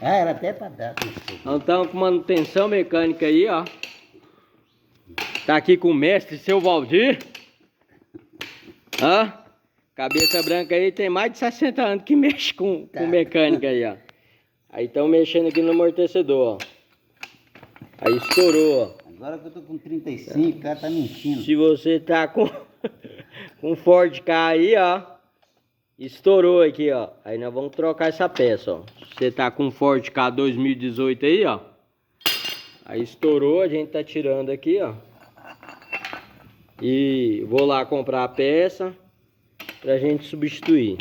Ah, era até pra dar. Nós estamos com manutenção mecânica aí, ó. Tá aqui com o mestre, seu Valdir. Ó, cabeça branca aí, tem mais de 60 anos que mexe com mecânica aí, ó. Aí estão mexendo aqui no amortecedor, ó. Aí estourou, ó. Agora que eu tô com 35, o cara tá mentindo. Se você tá com um Ford K aí, ó, estourou aqui, ó. Aí nós vamos trocar essa peça, ó. Se você tá com um Ford K 2018 aí, ó. Aí estourou, a gente tá tirando aqui, ó. E vou lá comprar a peça pra gente substituir.